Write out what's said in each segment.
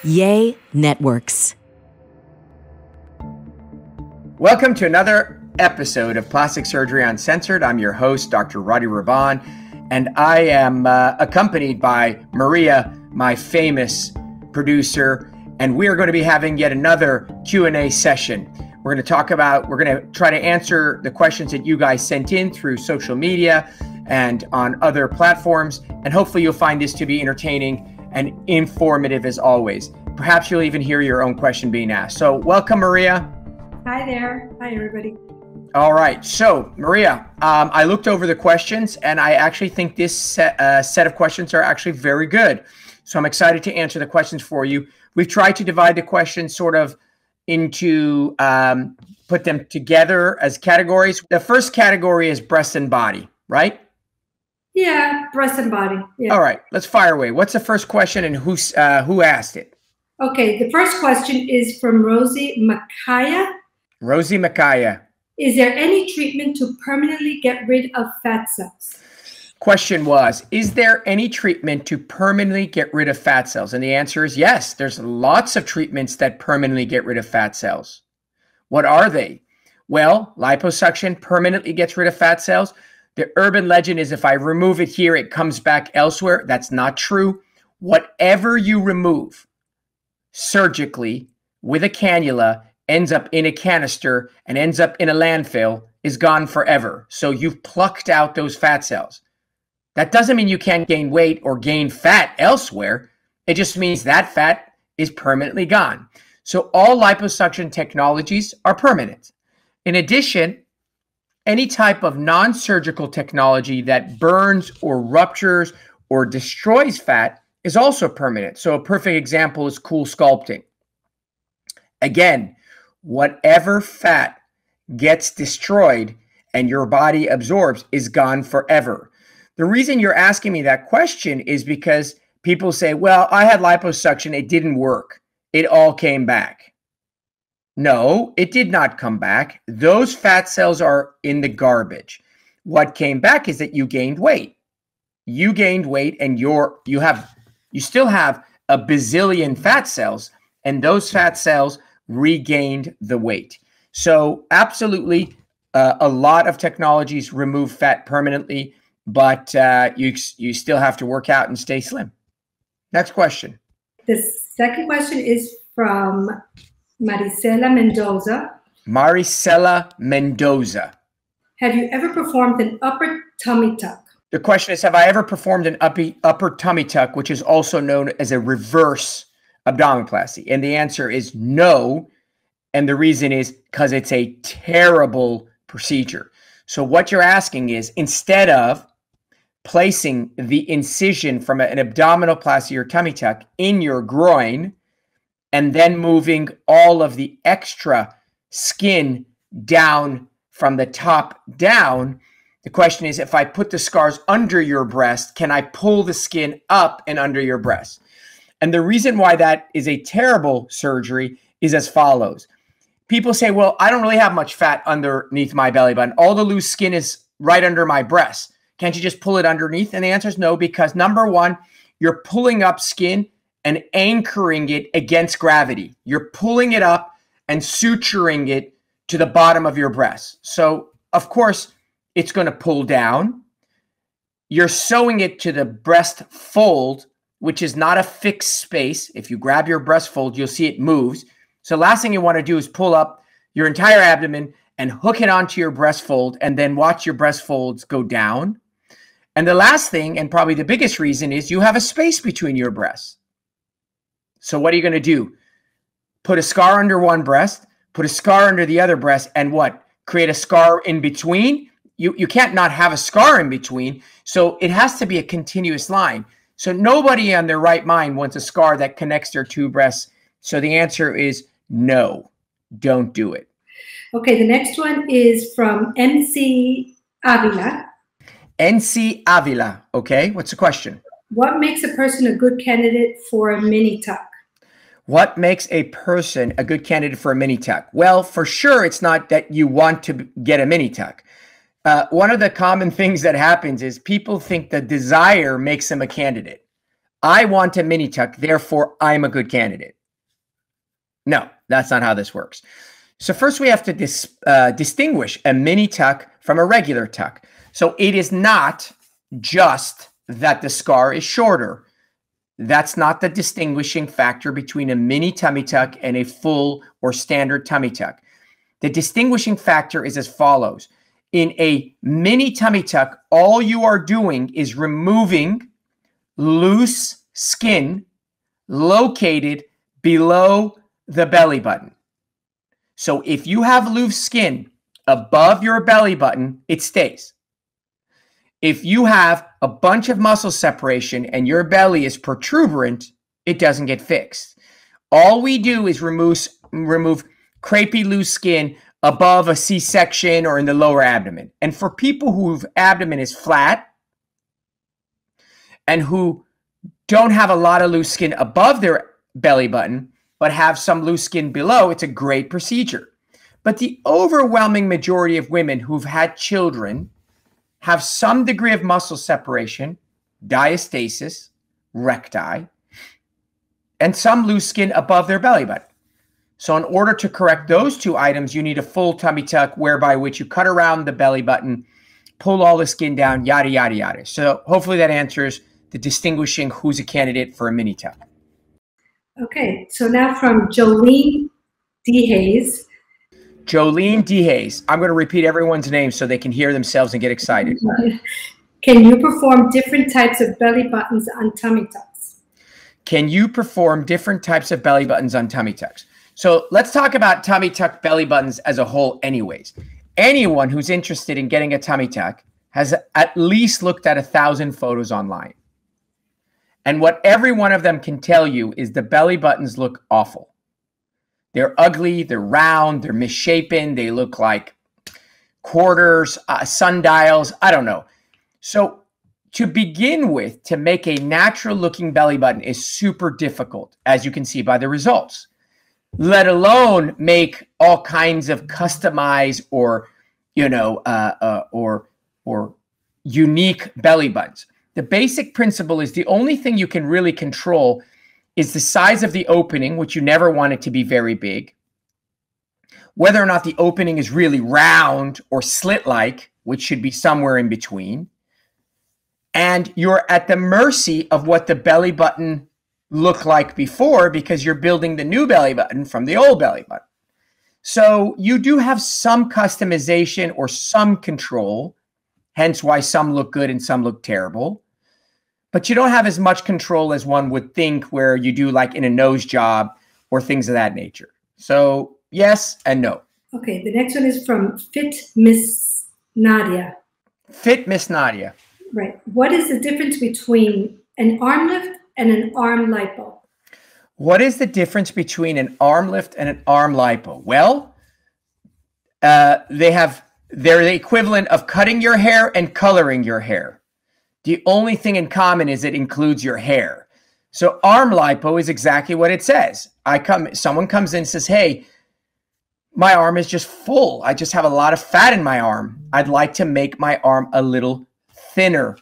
Yay Networks. Welcome to another episode of Plastic Surgery Uncensored. I'm your host, Dr. Rady Rahban, and I am accompanied by Maria, my famous producer, and we are going to be having yet another Q&A session. We're going to try to answer the questions that you guys sent in through social media and on other platforms, and hopefully you'll find this to be entertaining and informative as always. Perhaps you'll even hear your own question being asked. So welcome, Maria. Hi there. Hi, everybody. All right. So, Maria, I looked over the questions, and I actually think this set of questions are actually very good. So I'm excited to answer the questions for you. We've tried to divide the questions sort of into, put them together as categories. The first category is breast and body, right? Yeah, breast and body. Yeah. All right. Let's fire away. What's the first question, and who asked it? Okay. The first question is from Rosie Makaya. Rosie Makaya. Is there any treatment to permanently get rid of fat cells? Question was, is there any treatment to permanently get rid of fat cells? And the answer is yes. There's lots of treatments that permanently get rid of fat cells. What are they? Well, liposuction permanently gets rid of fat cells. The urban legend is if I remove it here, it comes back elsewhere. That's not true. Whatever you remove surgically with a cannula ends up in a canister and ends up in a landfill is gone forever. So you've plucked out those fat cells. That doesn't mean you can't gain weight or gain fat elsewhere. It just means that fat is permanently gone. So all liposuction technologies are permanent. In addition, any type of non-surgical technology that burns or ruptures or destroys fat is also permanent. So a perfect example is cool sculpting. Again, whatever fat gets destroyed and your body absorbs is gone forever. The reason you're asking me that question is because people say, well, I had liposuction, it didn't work. It all came back. No, it did not come back. Those fat cells are in the garbage. What came back is that you gained weight. You gained weight and you still have a bazillion fat cells, and those fat cells regained the weight. So absolutely, a lot of technologies remove fat permanently, but you still have to work out and stay slim. Next question. The second question is from Maricela Mendoza. Maricela Mendoza. Have you ever performed an upper tummy tuck? The question is, have I ever performed an upper tummy tuck, which is also known as a reverse abdominoplasty? And the answer is no. And the reason is because it's a terrible procedure. So what you're asking is, instead of placing the incision from an abdominoplasty or tummy tuck in your groin and then moving all of the extra skin down from the top down, the question is, if I put the scars under your breast, can I pull the skin up and under your breast? And the reason why that is a terrible surgery is as follows. People say, well, I don't really have much fat underneath my belly button. All the loose skin is right under my breast. Can't you just pull it underneath? And the answer is no, because number one, you're pulling up skin and anchoring it against gravity. You're pulling it up and suturing it to the bottom of your breast. So, of course, it's going to pull down. You're sewing it to the breast fold, which is not a fixed space. If you grab your breast fold, you'll see it moves. So last thing you want to do is pull up your entire abdomen and hook it onto your breast fold and then watch your breast folds go down. And the last thing, and probably the biggest reason, is you have a space between your breasts. So what are you going to do? Put a scar under one breast, put a scar under the other breast, and what? Create a scar in between? You can't not have a scar in between. So it has to be a continuous line. So nobody on their right mind wants a scar that connects their two breasts. So the answer is no, don't do it. Okay, the next one is from MC Avila. NC Avila. Okay, what's the question? What makes a person a good candidate for a mini tuck? What makes a person a good candidate for a mini tuck? Well, for sure, it's not that you want to get a mini tuck. One of the common things that happens is people think the desire makes them a candidate. I want a mini tuck, therefore I'm a good candidate. No, that's not how this works. So first we have to distinguish a mini tuck from a regular tuck. So it is not just that the scar is shorter. That's not the distinguishing factor between a mini tummy tuck and a full or standard tummy tuck. The distinguishing factor is as follows. In a mini tummy tuck, all you are doing is removing loose skin located below the belly button. So if you have loose skin above your belly button, it stays. If you have a bunch of muscle separation and your belly is protuberant, it doesn't get fixed. All we do is remove crepey loose skin above a C-section or in the lower abdomen. And for people whose abdomen is flat and who don't have a lot of loose skin above their belly button, but have some loose skin below, it's a great procedure. But the overwhelming majority of women who've had children have some degree of muscle separation, diastasis, recti, and some loose skin above their belly button. So in order to correct those two items, you need a full tummy tuck, whereby which you cut around the belly button, pull all the skin down, yada, yada, yada. So hopefully that answers the distinguishing who's a candidate for a mini tuck. Okay, so now from Jolene D. Hayes. Jolene D. Hayes. I'm going to repeat everyone's name so they can hear themselves and get excited. Can you perform different types of belly buttons on tummy tucks? Can you perform different types of belly buttons on tummy tucks? So let's talk about tummy tuck belly buttons as a whole anyways. Anyone who's interested in getting a tummy tuck has at least looked at 1,000 photos online. And what every one of them can tell you is the belly buttons look awful. They're ugly, they're round, they're misshapen, they look like quarters, sundials, I don't know. So to begin with, to make a natural looking belly button is super difficult, as you can see by the results, let alone make all kinds of customized or, or unique belly buttons. The basic principle is the only thing you can really control is the size of the opening, which you never want it to be very big. Whether or not the opening is really round or slit-like, which should be somewhere in between. And you're at the mercy of what the belly button looked like before, because you're building the new belly button from the old belly button. So you do have some customization or some control, hence why some look good and some look terrible. But you don't have as much control as one would think where you do like in a nose job or things of that nature. So yes and no. Okay, the next one is from Fit Miss Nadia. Fit Miss Nadia. Right. What is the difference between an arm lift and an arm lipo? What is the difference between an arm lift and an arm lipo? Well, they're the equivalent of cutting your hair and coloring your hair. The only thing in common is it includes your hair. So arm lipo is exactly what it says. Someone comes in and says, hey, my arm is just full. I just have a lot of fat in my arm. I'd like to make my arm a little thinner.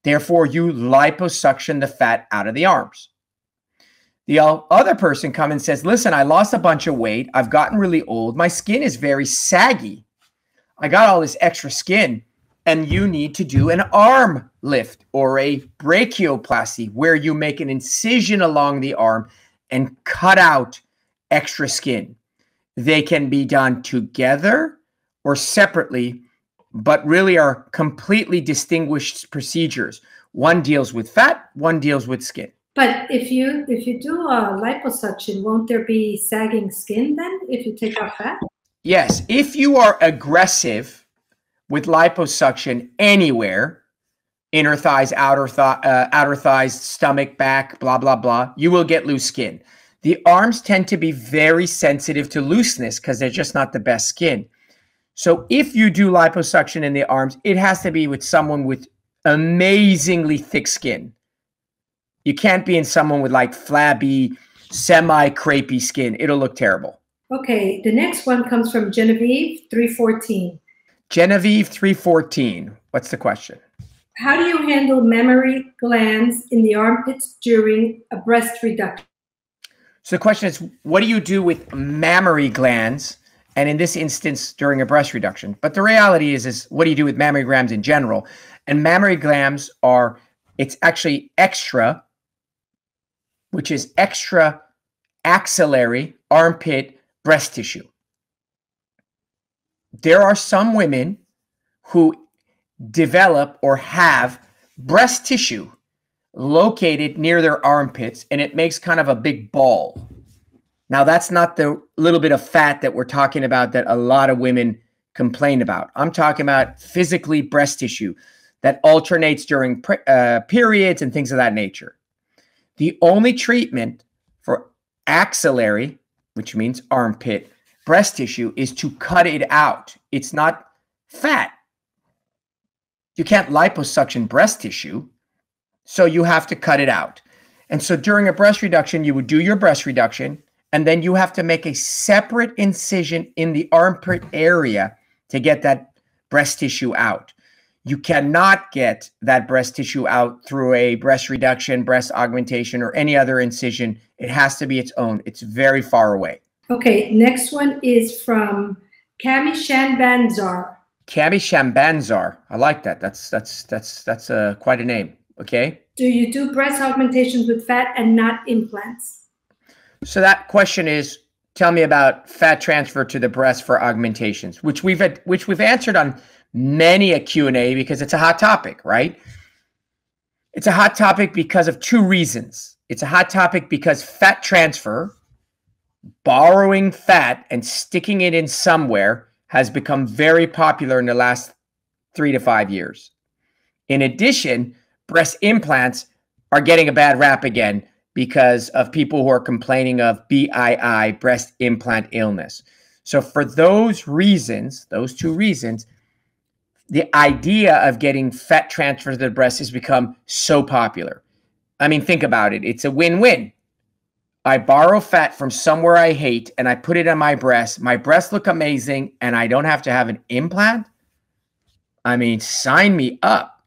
Therefore, you liposuction the fat out of the arms. The other person comes and says, listen, I lost a bunch of weight. I've gotten really old. My skin is very saggy. I got all this extra skin. And you need to do an arm lift or a brachioplasty where you make an incision along the arm and cut out extra skin. They can be done together or separately, but really are completely distinguished procedures. One deals with fat, one deals with skin. But if you do a liposuction, won't there be sagging skin then if you take out fat? Yes, if you are aggressive with liposuction anywhere, inner thighs, outer thighs, stomach, back, blah, blah, blah, you will get loose skin. The arms tend to be very sensitive to looseness because they're just not the best skin. So if you do liposuction in the arms, it has to be with someone with amazingly thick skin. You can't be in someone with like flabby, semi-crepey skin. It'll look terrible. Okay, the next one comes from Genevieve 314. Genevieve 314. What's the question? How do you handle mammary glands in the armpits during a breast reduction? So the question is, what do you do with mammary glands? And in this instance, during a breast reduction. But the reality is what do you do with mammary glands in general? And mammary glands it's actually extra, which is extra axillary armpit breast tissue. There are some women who develop or have breast tissue located near their armpits, and it makes kind of a big ball. Now, that's not the little bit of fat that we're talking about that a lot of women complain about. I'm talking about physically breast tissue that alternates during periods and things of that nature. The only treatment for axillary, which means armpit, breast tissue is to cut it out. It's not fat. You can't liposuction breast tissue, so you have to cut it out. And so during a breast reduction, you would do your breast reduction, and then you have to make a separate incision in the armpit area to get that breast tissue out. You cannot get that breast tissue out through a breast reduction, breast augmentation, or any other incision. It has to be its own. It's very far away. Okay, next one is from Cami Shambanzar. Cami Shambanzar. I like that. That's quite a name. Okay. Do you do breast augmentations with fat and not implants? So that question is, tell me about fat transfer to the breast for augmentations, which we've answered on many a Q&A because it's a hot topic, right? It's a hot topic because of two reasons. It's a hot topic because fat transfer, borrowing fat and sticking it in somewhere, has become very popular in the last 3 to 5 years. In addition, breast implants are getting a bad rap again because of people who are complaining of BII, breast implant illness. So for those reasons, those two reasons, the idea of getting fat transfer to the breast has become so popular. I mean, think about it. It's a win-win. I borrow fat from somewhere I hate and I put it on my breasts. My breasts look amazing and I don't have to have an implant. I mean, sign me up.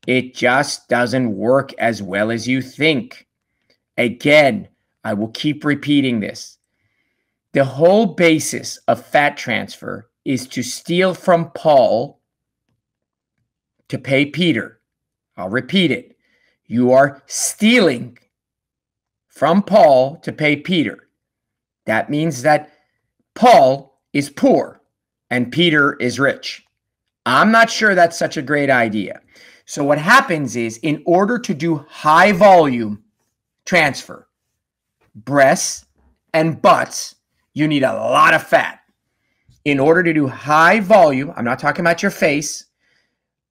It just doesn't work as well as you think. Again, I will keep repeating this. The whole basis of fat transfer is to steal from Paul to pay Peter. I'll repeat it. You are stealing from Paul to pay Peter. That means that Paul is poor and Peter is rich. I'm not sure that's such a great idea. So what happens is, in order to do high volume transfer, breasts and butts, you need a lot of fat. In order to do high volume, I'm not talking about your face,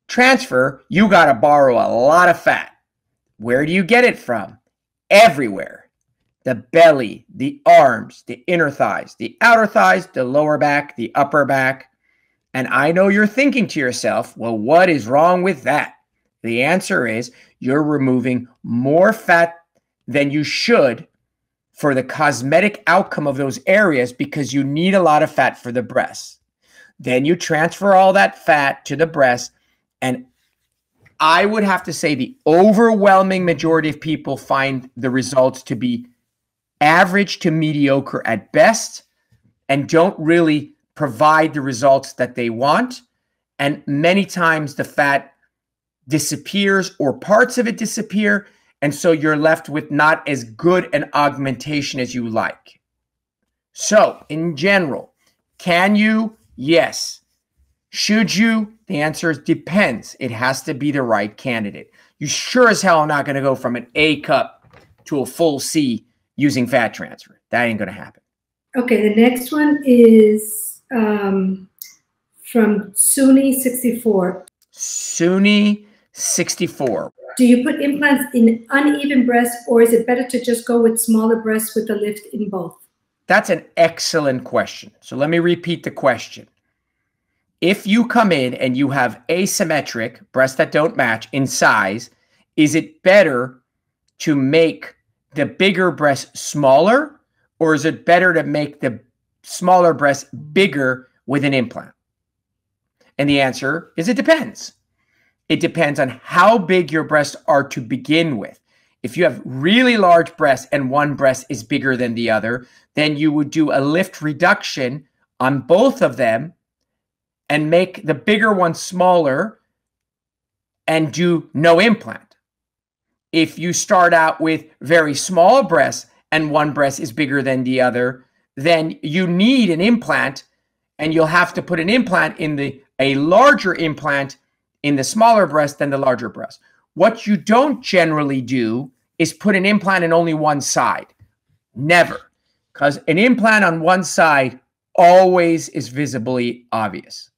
transfer, you got to borrow a lot of fat. Where do you get it from? Everywhere. The belly, the arms, the inner thighs, the outer thighs, the lower back, the upper back. And I know you're thinking to yourself, well, what is wrong with that? The answer is you're removing more fat than you should for the cosmetic outcome of those areas because you need a lot of fat for the breasts. Then you transfer all that fat to the breast, and I would have to say the overwhelming majority of people find the results to be average to mediocre at best and don't really provide the results that they want. And many times the fat disappears or parts of it disappear. And so you're left with not as good an augmentation as you like. So in general, can you? Yes. Should you? The answer is depends. It has to be the right candidate. You sure as hell are not going to go from an A cup to a full C using fat transfer. That ain't going to happen. Okay, the next one is from Suni64. Suni64. Do you put implants in uneven breasts, or is it better to just go with smaller breasts with a lift in both? That's an excellent question. So let me repeat the question. If you come in and you have asymmetric breasts that don't match in size, is it better to make the bigger breast smaller, or is it better to make the smaller breast bigger with an implant? And the answer is it depends. It depends on how big your breasts are to begin with. If you have really large breasts and one breast is bigger than the other, then you would do a lift reduction on both of them and make the bigger one smaller and do no implant. If you start out with very small breasts and one breast is bigger than the other, then you need an implant, and you'll have to put an implant in a larger implant in the smaller breast than the larger breast. What you don't generally do is put an implant in only one side. Never. Because an implant on one side always is visibly obvious.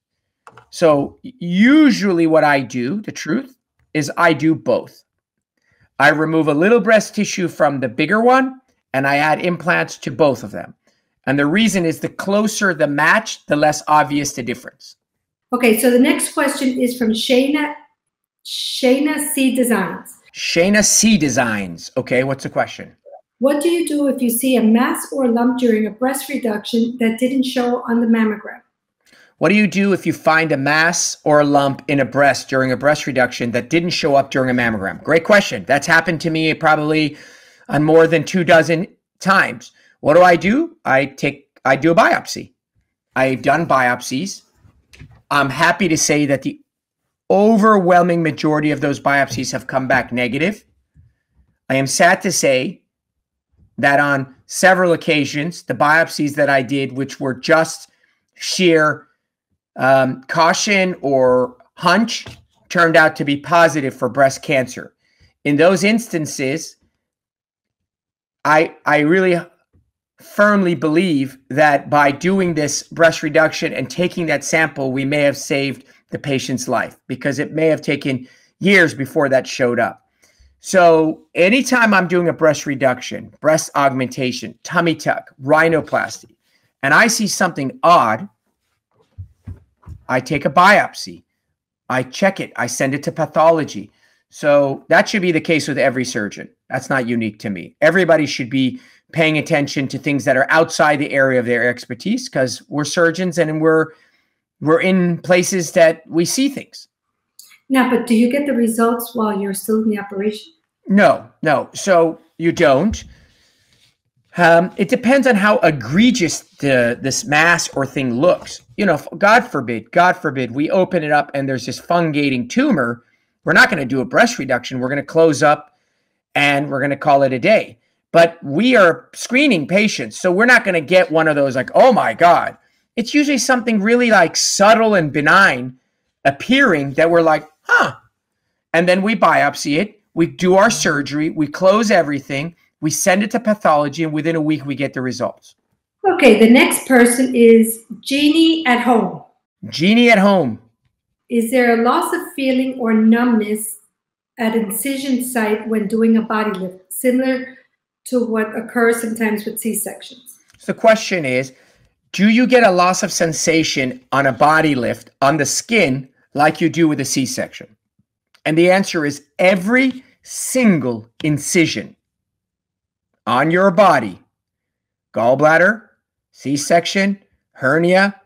So usually what I do, the truth, is I do both. I remove a little breast tissue from the bigger one, and I add implants to both of them. And the reason is the closer the match, the less obvious the difference. Okay, so the next question is from Shayna C. Designs. Shayna C. Designs. Okay, what's the question? What do you do if you see a mass or lump during a breast reduction that didn't show on the mammogram? What do you do if you find a mass or a lump in a breast during a breast reduction that didn't show up during a mammogram? Great question. That's happened to me probably on more than 24 times. What do? I do a biopsy. I've done biopsies. I'm happy to say that the overwhelming majority of those biopsies have come back negative. I am sad to say that on several occasions, the biopsies that I did, which were just sheer caution or hunch, turned out to be positive for breast cancer. In those instances, I really firmly believe that by doing this breast reduction and taking that sample, we may have saved the patient's life, because it may have taken years before that showed up. So anytime I'm doing a breast reduction, breast augmentation, tummy tuck, rhinoplasty, and I see something odd, I take a biopsy. I check it. I send it to pathology. So that should be the case with every surgeon. That's not unique to me. Everybody should be paying attention to things that are outside the area of their expertise, because we're surgeons and we're in places that we see things. Now, but do you get the results while you're still in the operation? No. So you don't. It depends on how egregious this mass or thing looks. You know, God forbid, we open it up and there's this fungating tumor. We're not going to do a breast reduction. We're going to close up and we're going to call it a day. But we are screening patients, so we're not going to get one of those like, oh my God. It's usually something really like subtle and benign appearing that we're like, huh. And then we biopsy it. We do our surgery. We close everything. We send it to pathology, and within a week, we get the results. Okay, the next person is Jeannie at home. Jeannie at home. Is there a loss of feeling or numbness at incision site when doing a body lift, similar to what occurs sometimes with C-sections? So the question is, do you get a loss of sensation on a body lift on the skin like you do with a C-section? And the answer is every single incision on your body, gallbladder, C-section, hernia,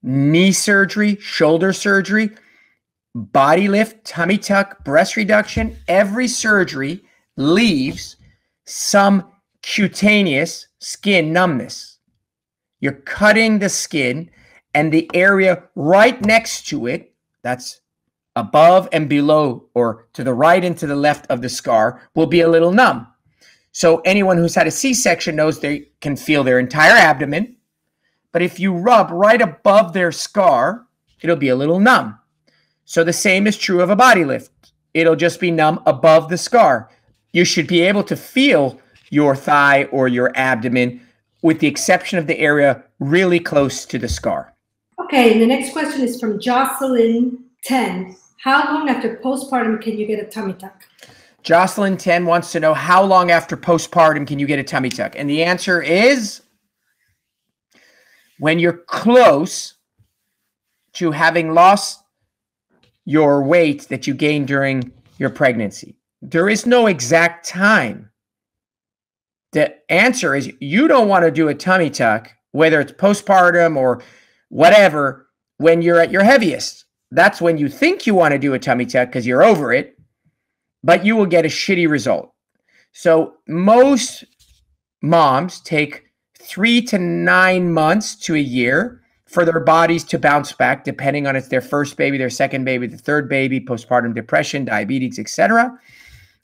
knee surgery, shoulder surgery, body lift, tummy tuck, breast reduction, every surgery leaves some cutaneous skin numbness. You're cutting the skin, and the area right next to it, that's above and below, or to the right and to the left of the scar, will be a little numb. So anyone who's had a C-section knows they can feel their entire abdomen, but if you rub right above their scar, it'll be a little numb. So the same is true of a body lift. It'll just be numb above the scar. You should be able to feel your thigh or your abdomen, with the exception of the area really close to the scar. Okay, and the next question is from Jocelyn 10. How long after postpartum can you get a tummy tuck? Jocelyn 10 wants to know, how long after postpartum can you get a tummy tuck? And the answer is when you're close to having lost your weight that you gained during your pregnancy. There is no exact time. The answer is you don't want to do a tummy tuck, whether it's postpartum or whatever, when you're at your heaviest. that's when you think you want to do a tummy tuck because you're over it, but you will get a shitty result. So most moms take 3 to 9 months to a year for their bodies to bounce back, depending on it's their first baby, their second baby, the third baby, postpartum depression, diabetes, etc.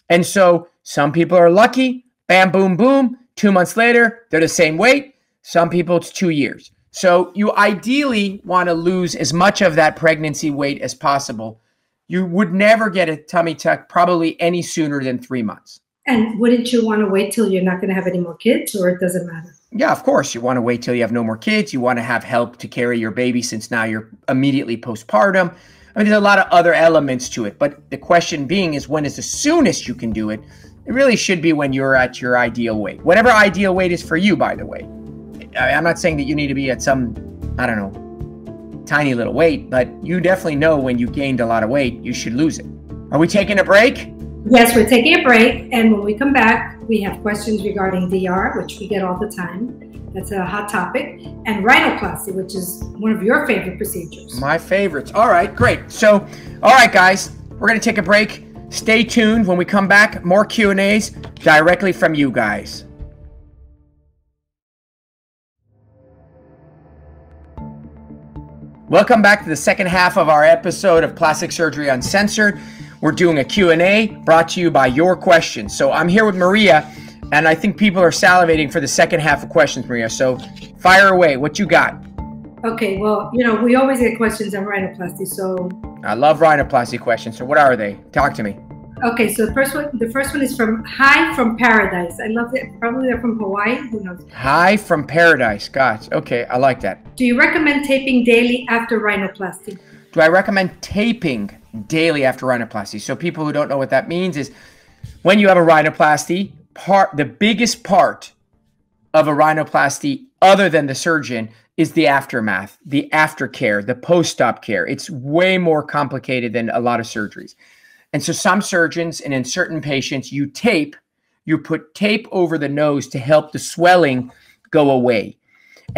And so some people are lucky, bam, boom, boom. 2 months later, they're the same weight. Some people, it's 2 years. So you ideally want to lose as much of that pregnancy weight as possible. You would never get a tummy tuck probably any sooner than 3 months. And wouldn't you want to wait till you're not going to have any more kids, or it doesn't matter? Yeah, of course. You want to wait till you have no more kids. You want to have help to carry your baby since now you're immediately postpartum. I mean, there's a lot of other elements to it. But the question being is, when is the soonest you can do it? It really should be when you're at your ideal weight. Whatever ideal weight is for you, by the way. I'm not saying that you need to be at some, I don't know, tiny little weight, but you definitely know when you gained a lot of weight, you should lose it. Are we taking a break? Yes, we're taking a break. And when we come back, we have questions regarding DR, which we get all the time. That's a hot topic. And rhinoplasty, which is one of your favorite procedures. My favorites. All right, great. So, all right, guys, we're going to take a break. Stay tuned. When we come back, more Q&As directly from you guys. Welcome back to the second half of our episode of Plastic Surgery Uncensored. We're doing a Q&A brought to you by your questions. So I'm here with Maria, and I think people are salivating for the second half of questions, Maria. So fire away. What you got? Okay, well, we always get questions on rhinoplasty, so... I love rhinoplasty questions. So what are they? Talk to me. Okay, so the first one is from Hi from Paradise. I love it. Probably they're from Hawaii. Who knows? Hi from Paradise. Gosh. Okay, I like that. Do you recommend taping daily after rhinoplasty? Do I recommend taping daily after rhinoplasty? So people who don't know what that means is when you have a rhinoplasty, the biggest part of a rhinoplasty other than the surgeon is the aftermath, the aftercare, the post-op care. It's way more complicated than a lot of surgeries. And so some surgeons and in certain patients, you put tape over the nose to help the swelling go away.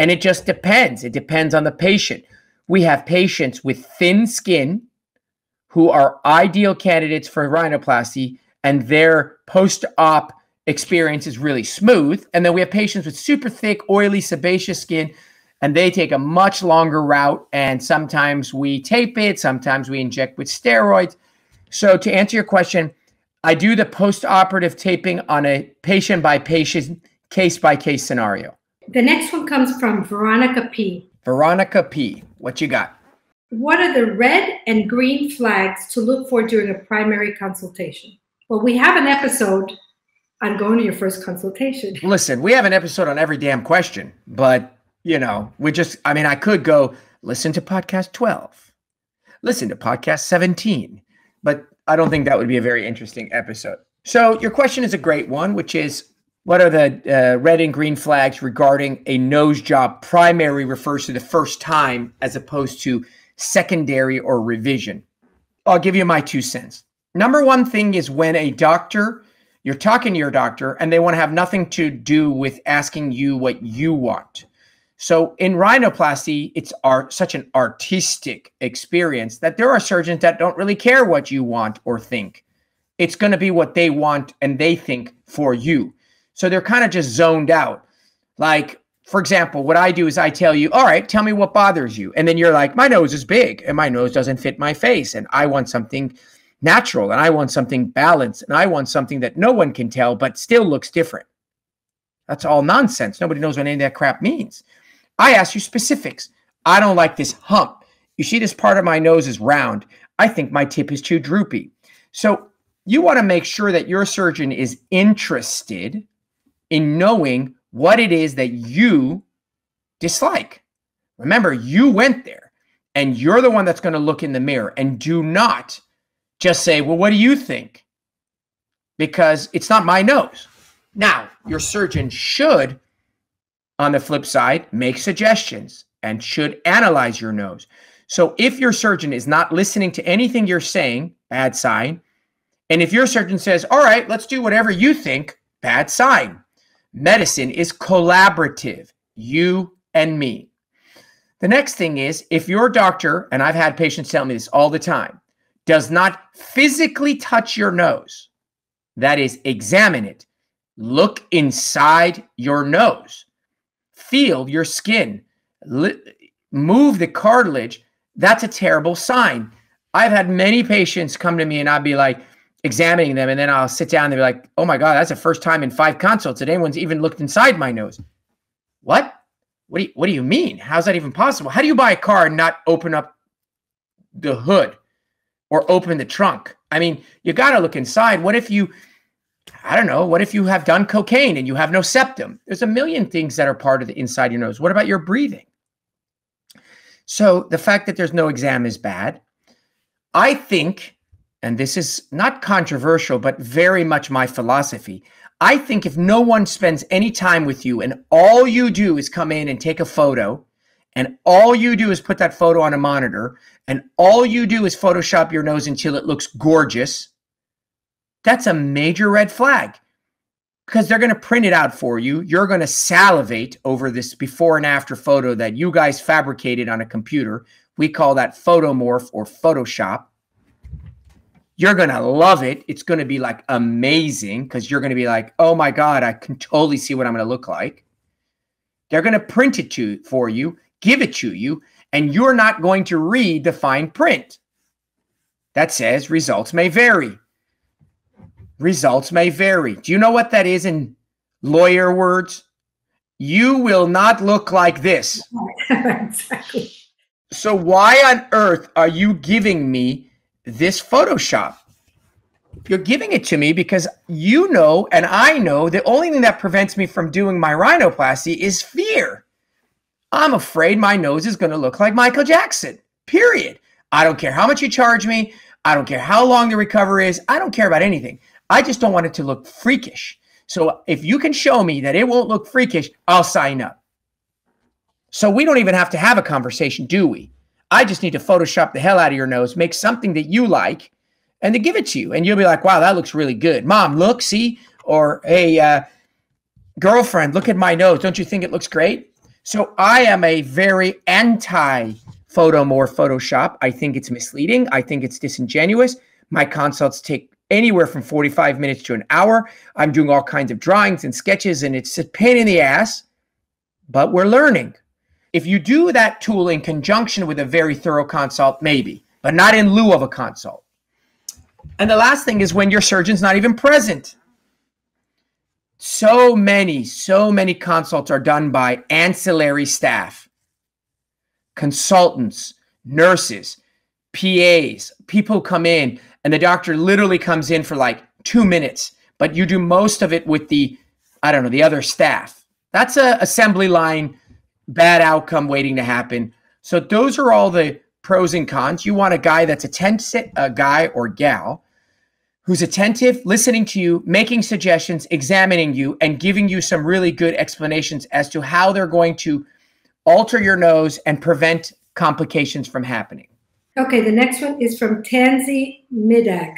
And it just depends. It depends on the patient. We have patients with thin skin who are ideal candidates for rhinoplasty, and their post-op experience is really smooth. And then we have patients with super thick, oily, sebaceous skin, and they take a much longer route. And sometimes we tape it, sometimes we inject with steroids. So to answer your question, I do the post-operative taping on a patient-by-patient, case-by-case scenario. The next one comes from Veronica P. Veronica P. What you got? What are the red and green flags to look for during a primary consultation? Well, we have an episode on going to your first consultation. Listen, we have an episode on every damn question, but, I could go listen to podcast 12, listen to podcast 17, but I don't think that would be a very interesting episode. So your question is a great one, which is, what are the red and green flags regarding a nose job? Primary refers to the first time as opposed to secondary or revision. I'll give you my 2 cents. Number one thing is when you're talking to your doctor and they want to have nothing to do with asking you what you want. So in rhinoplasty, it's such an artistic experience that there are surgeons that don't really care what you want or think. It's going to be what they want and they think for you. So they're kind of just zoned out. Like, for example, what I do is I tell you, all right, tell me what bothers you. And then you're like, my nose is big and my nose doesn't fit my face. And I want something natural and I want something balanced and I want something that no one can tell but still looks different. That's all nonsense. Nobody knows what any of that crap means. I ask you specifics. I don't like this hump. You see this part of my nose is round. I think my tip is too droopy. So you want to make sure that your surgeon is interested in knowing what it is that you dislike. Remember, you went there and you're the one that's going to look in the mirror, and do not just say, well, what do you think? Because it's not my nose. Now, your surgeon should, on the flip side, make suggestions and should analyze your nose. So if your surgeon is not listening to anything you're saying, bad sign. And if your surgeon says, all right, let's do whatever you think, bad sign. Medicine is collaborative, you and me. The next thing is, if your doctor, and I've had patients tell me this all the time, does not physically touch your nose, that is, examine it, look inside your nose, feel your skin, move the cartilage, that's a terrible sign. I've had many patients come to me and I'll be like examining them, and then I'll sit down and they'll be like, oh my God, that's the first time in 5 consults that anyone's even looked inside my nose. What? What do you mean? How's that even possible? How do you buy a car and not open up the hood or open the trunk? I mean, you got to look inside. What if you, I don't know, what if you have done cocaine and you have no septum? There's a million things that are part of the inside your nose. What about your breathing? So the fact that there's no exam is bad. I think, and this is not controversial, but very much my philosophy, I think if no one spends any time with you and all you do is come in and take a photo, and all you do is put that photo on a monitor, and all you do is Photoshop your nose until it looks gorgeous, that's a major red flag, because they're going to print it out for you. You're going to salivate over this before and after photo that you guys fabricated on a computer. We call that photomorph or Photoshop. You're going to love it. It's going to be like amazing, because you're going to be like, oh my God, I can totally see what I'm going to look like. They're going to print it for you, give it to you, and you're not going to read the fine print that says results may vary. Results may vary. Do you know what that is in lawyer words? You will not look like this. Exactly. So why on earth are you giving me this Photoshop? You're giving it to me because you know, and I know, the only thing that prevents me from doing my rhinoplasty is fear. I'm afraid my nose is going to look like Michael Jackson, period. I don't care how much you charge me. I don't care how long the recovery is. I don't care about anything. I just don't want it to look freakish. So if you can show me that it won't look freakish, I'll sign up. So we don't even have to have a conversation, do we? I just need to Photoshop the hell out of your nose, make something that you like, and to give it to you. And you'll be like, wow, that looks really good. Mom, look, see? Or, hey, girlfriend, look at my nose. Don't you think it looks great? So I am a very anti-photomorph Photoshop. I think it's misleading. I think it's disingenuous. My consults take anywhere from 45 minutes to an hour. I'm doing all kinds of drawings and sketches, and it's a pain in the ass, but we're learning. If you do that tool in conjunction with a very thorough consult, maybe, but not in lieu of a consult. And the last thing is when your surgeon's not even present. So many consults are done by ancillary staff, consultants, nurses, PAs, people come in, and the doctor literally comes in for like 2 minutes, but you do most of it with the, I don't know, the other staff. That's a assembly line, bad outcome waiting to happen. So those are all the pros and cons. You want a guy that's attentive, a guy or gal who's attentive, listening to you, making suggestions, examining you, and giving you some really good explanations as to how they're going to alter your nose and prevent complications from happening. Okay, the next one is from Tansy Midak.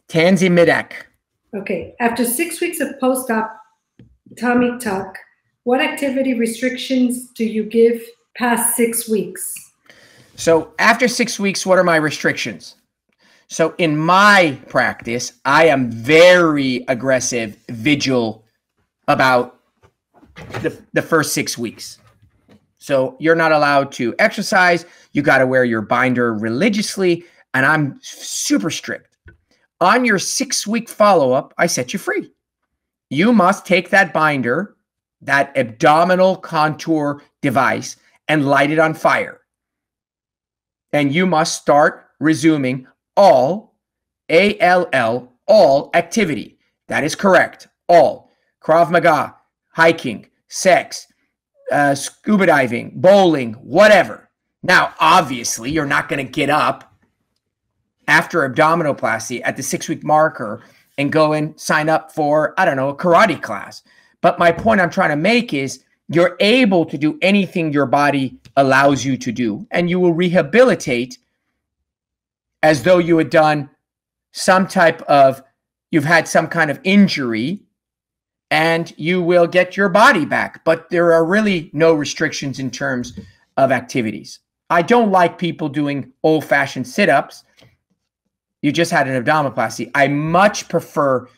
Tansy Midak. Okay, after 6 weeks of post-op tummy tuck, what activity restrictions do you give past 6 weeks? So after 6 weeks, what are my restrictions? So in my practice, I am very aggressive, vigil about the first 6 weeks. So you're not allowed to exercise. You got to wear your binder religiously. And I'm super strict. On your 6-week follow-up, I set you free. You must take that binder, that abdominal contour device, and light it on fire. And you must start resuming all, A-L-L, all activity. That is correct. All. Krav Maga, hiking, sex, scuba diving, bowling, whatever. Now, obviously, you're not going to get up after abdominoplasty at the 6-week marker and go and sign up for, I don't know, a karate class. But my point I'm trying to make is you're able to do anything your body allows you to do, and you will rehabilitate as though you had done some type of, you've had some kind of injury, and you will get your body back. But there are really no restrictions in terms of activities. I don't like people doing old-fashioned sit-ups. You just had an abdominoplasty. I much prefer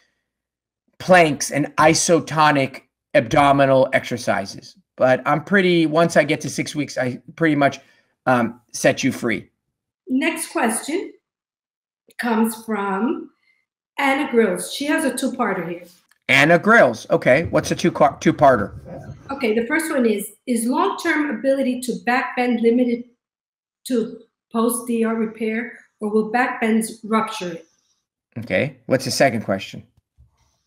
planks and isotonic abdominal exercises. But once I get to 6 weeks, I pretty much set you free. Next question comes from Anna Grills. She has a two-parter here. Anna Grills. Okay. What's a two-parter? Okay. The first one is long-term ability to backbend limited to post-DR repair, or will backbends rupture it? Okay. What's the second question?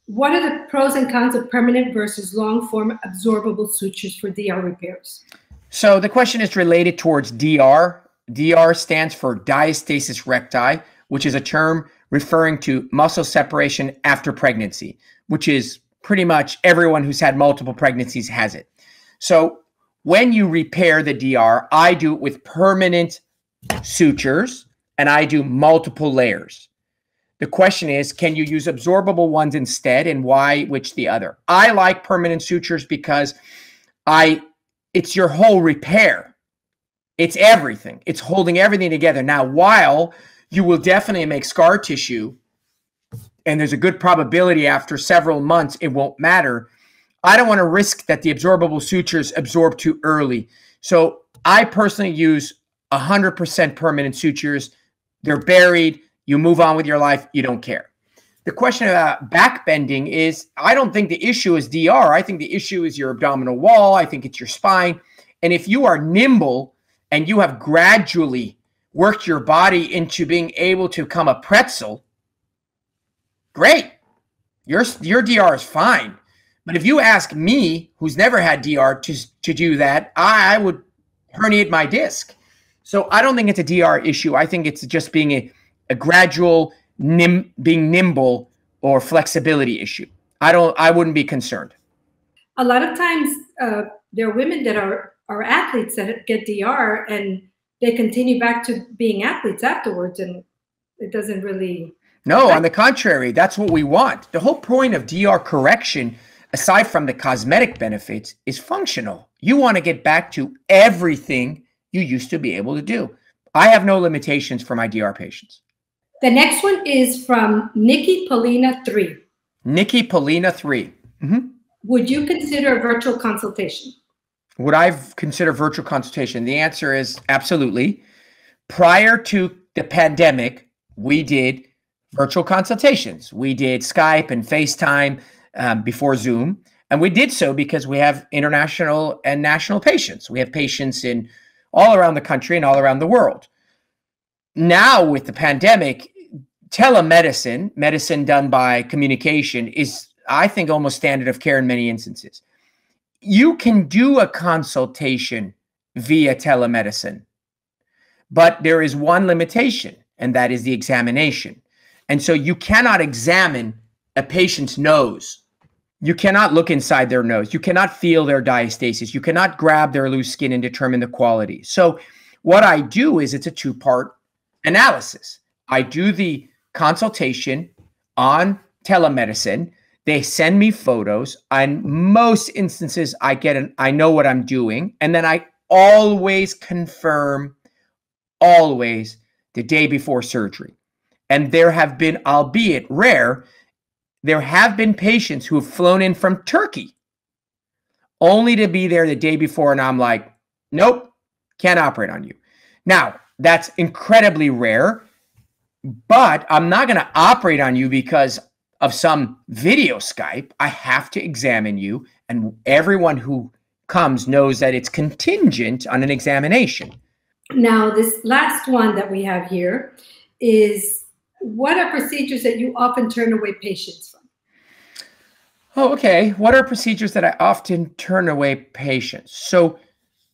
What are the pros and cons of permanent versus long-form absorbable sutures for DR repairs? So the question is related towards DR. DR stands for diastasis recti, which is a term referring to muscle separation after pregnancy, which is pretty much everyone who's had multiple pregnancies has it. So when you repair the DR, I do it with permanent sutures and I do multiple layers. The question is, can you use absorbable ones instead, and why which the other? I like permanent sutures because it's your whole repair. It's everything. It's holding everything together. Now, while you will definitely make scar tissue, and there's a good probability after several months it won't matter, I don't want to risk that the absorbable sutures absorb too early. So I personally use 100% permanent sutures. They're buried. You move on with your life. You don't care. The question about backbending is, I don't think the issue is DR. I think the issue is your abdominal wall. I think it's your spine. And if you are nimble and you have gradually worked your body into being able to become a pretzel, great. Your DR is fine. But if you ask me, who's never had DR, to do that, I would herniate my disc. So I don't think it's a DR issue. I think it's just being a gradual being nimble or flexibility issue. I wouldn't be concerned. A lot of times there are women that are athletes that get DR and they continue back to being athletes afterwards, and it doesn't really. No, on the contrary, that's what we want. The whole point of DR correction, aside from the cosmetic benefits, is functional. You want to get back to everything you used to be able to do. I have no limitations for my DR patients. The next one is from Nikki Polina 3. Nikki Polina 3. Mm-hmm. Would you consider a virtual consultation? Would I consider virtual consultation? The answer is absolutely. Prior to the pandemic, we did virtual consultations. We did Skype and FaceTime before Zoom. And we did so because we have international and national patients. We have patients in all around the country and all around the world. Now with the pandemic, telemedicine, medicine done by communication, is, I think, almost standard of care in many instances. You can do a consultation via telemedicine, but there is one limitation, and that is the examination. And so you cannot examine a patient's nose. You cannot look inside their nose. You cannot feel their diastasis. You cannot grab their loose skin and determine the quality. So what I do is it's a two-part analysis. I do the consultation on telemedicine. They send me photos. In most instances, I know what I'm doing. And then I always confirm, always, the day before surgery. And there have been, albeit rare, there have been patients who have flown in from Turkey only to be there the day before. And I'm like, nope, can't operate on you. Now, that's incredibly rare, but I'm not going to operate on you because of some video Skype. I have to examine you, and everyone who comes knows that it's contingent on an examination. Now, this last one that we have here is, what are procedures that you often turn away patients from? Oh, okay. What are procedures that I often turn away patients? So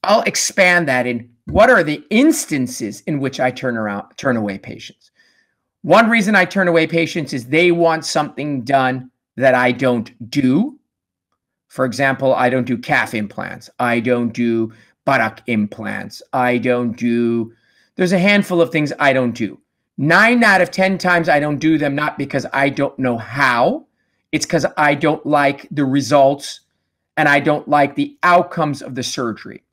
I'll expand that in what are the instances in which I turn away patients. One reason I turn away patients is they want something done that I don't do. For example, I don't do calf implants. I don't do buttock implants. There's a handful of things I don't do. 9 out of 10 times I don't do them, not because I don't know how. It's because I don't like the results and I don't like the outcomes of the surgery.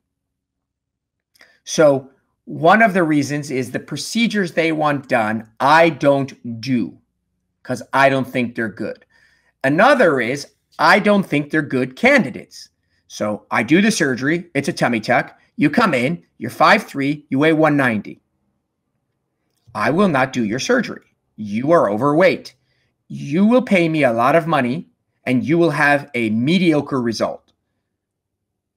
So one of the reasons is the procedures they want done, I don't do because I don't think they're good. Another is I don't think they're good candidates. So I do the surgery. It's a tummy tuck. You come in, you're 5'3", you weigh 190. I will not do your surgery. You are overweight. You will pay me a lot of money and you will have a mediocre result.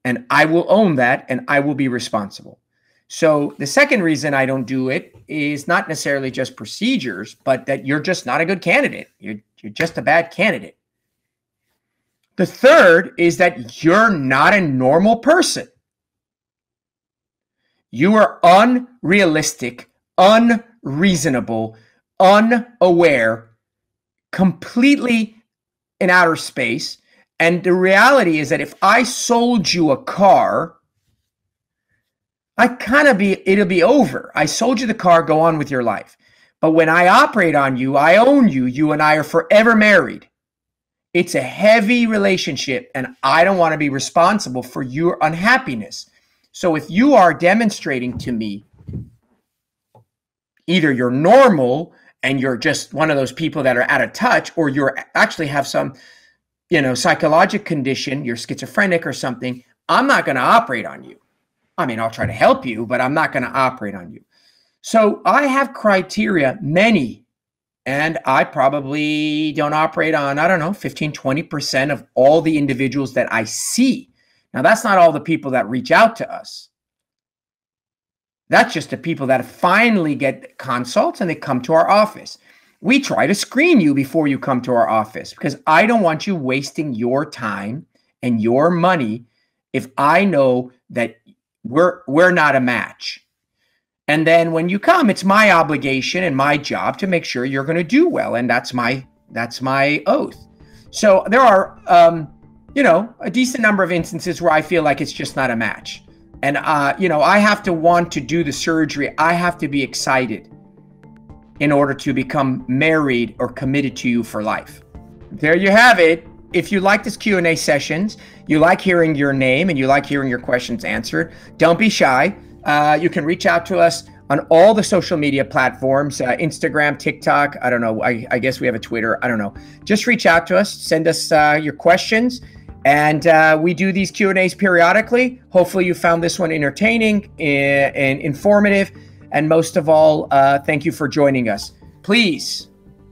And I will own that and I will be responsible. So the second reason I don't do it is not necessarily just procedures, but that you're just not a good candidate. You're just a bad candidate. The third is that you're not a normal person. You are unrealistic, unreasonable, unaware, completely in outer space. And the reality is that if I sold you a car, it'll be over. I sold you the car, go on with your life. But when I operate on you, I own you. You and I are forever married. It's a heavy relationship, and I don't want to be responsible for your unhappiness. So if you are demonstrating to me either you're normal and you're just one of those people that are out of touch, or you're actually have some, psychological condition, you're schizophrenic or something, I'm not going to operate on you. I mean, I'll try to help you, but I'm not going to operate on you. So I have criteria, many, and I probably don't operate on, 15, 20% of all the individuals that I see. Now, that's not all the people that reach out to us. That's just the people that finally get consults and they come to our office. We try to screen you before you come to our office because I don't want you wasting your time and your money if I know that we're not a match. And then when you come, it's my obligation and my job to make sure you're going to do well. And that's my oath. So there are, a decent number of instances where I feel like it's just not a match. And, I have to want to do the surgery. I have to be excited in order to become married or committed to you for life. There you have it. If you like this Q&A sessions, you like hearing your name and you like hearing your questions answered, don't be shy. You can reach out to us on all the social media platforms, Instagram, TikTok. I don't know. I guess we have a Twitter. I don't know. Just reach out to us. Send us your questions. And we do these Q&As periodically. Hopefully you found this one entertaining and informative. And most of all, thank you for joining us. Please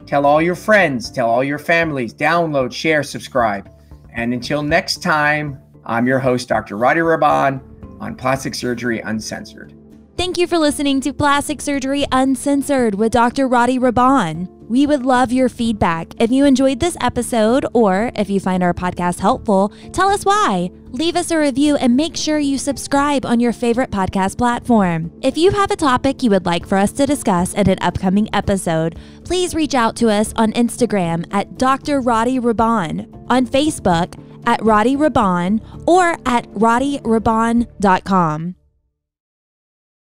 tell all your friends, tell all your families, download, share, subscribe. And until next time, I'm your host, Dr. Rady Rahban on Plastic Surgery Uncensored. Thank you for listening to Plastic Surgery Uncensored with Dr. Rady Rahban. We would love your feedback. If you enjoyed this episode or if you find our podcast helpful, tell us why. Leave us a review and make sure you subscribe on your favorite podcast platform. If you have a topic you would like for us to discuss in an upcoming episode, please reach out to us on Instagram at Dr. Rady Rahban, on Facebook at Rady Rahban, or at RadyRahban.com.